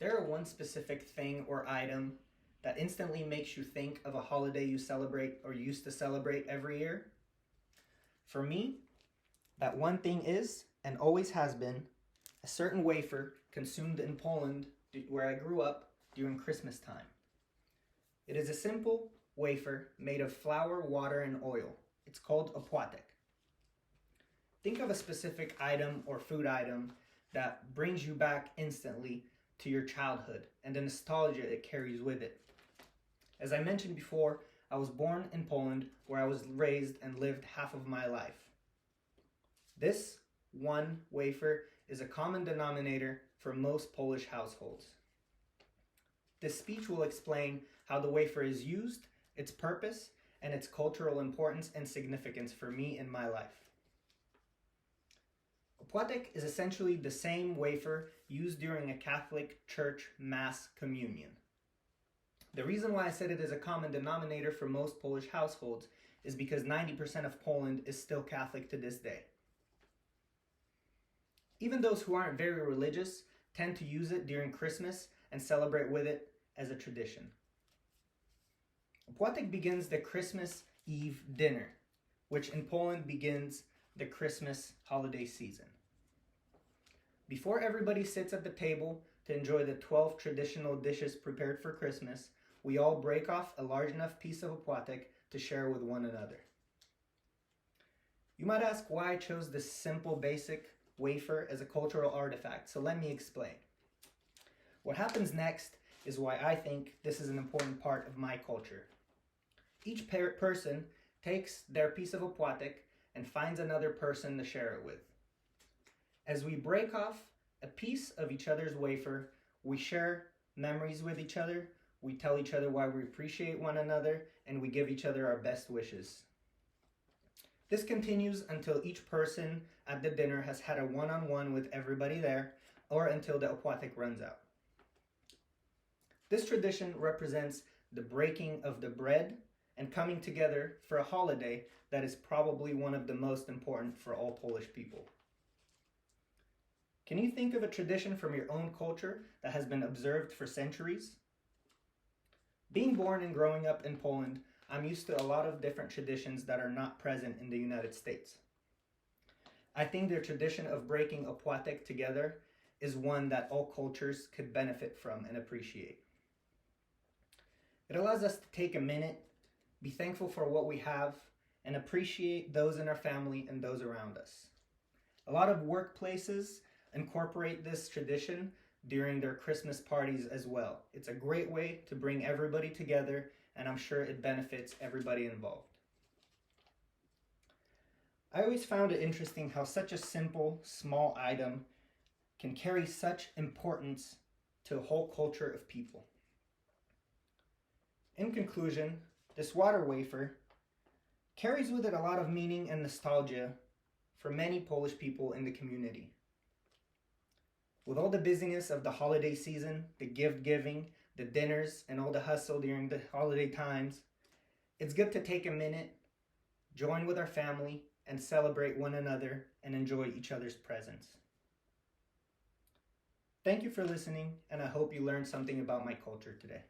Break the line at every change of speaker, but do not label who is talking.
there one specific thing or item that instantly makes you think of a holiday you celebrate or used to celebrate every year? For me, that one thing is, and always has been, a certain wafer consumed in Poland where I grew up during Christmas time. It is a simple wafer made of flour, water, and oil. It's called opłatek. Think of a specific item or food item that brings you back instantly to your childhood and the nostalgia it carries with it. As I mentioned before, I was born in Poland where I was raised and lived half of my life. This one wafer is a common denominator for most Polish households. This speech will explain how the wafer is used, its purpose, and its cultural importance and significance for me in my life. Opłatek is essentially the same wafer used during a Catholic Church Mass communion. The reason why I said it is a common denominator for most Polish households is because 90% of Poland is still Catholic to this day. Even those who aren't very religious tend to use it during Christmas and celebrate with it as a tradition. Opłatek begins the Christmas Eve dinner, which in Poland begins the Christmas holiday season. Before everybody sits at the table to enjoy the 12 traditional dishes prepared for Christmas, we all break off a large enough piece of opłatek to share with one another. You might ask why I chose this simple, basic wafer as a cultural artifact, so let me explain. What happens next is why I think this is an important part of my culture. Each person takes their piece of opłatek and finds another person to share it with. As we break off a piece of each other's wafer, we share memories with each other, we tell each other why we appreciate one another, and we give each other our best wishes. This continues until each person at the dinner has had a one-on-one with everybody there, or until the opłatek runs out. This tradition represents the breaking of the bread and coming together for a holiday that is probably one of the most important for all Polish people. Can you think of a tradition from your own culture that has been observed for centuries? Being born and growing up in Poland, I'm used to a lot of different traditions that are not present in the United States. I think the tradition of breaking opłatek together is one that all cultures could benefit from and appreciate. It allows us to take a minute, be thankful for what we have, and appreciate those in our family and those around us. A lot of workplaces incorporate this tradition during their Christmas parties as well. It's a great way to bring everybody together, and I'm sure it benefits everybody involved. I always found it interesting how such a simple, small item can carry such importance to a whole culture of people. In conclusion, this water wafer carries with it a lot of meaning and nostalgia for many Polish people in the community. With all the busyness of the holiday season, the gift giving, the dinners, and all the hustle during the holiday times, it's good to take a minute, join with our family, and celebrate one another and enjoy each other's presence. Thank you for listening, and I hope you learned something about my culture today.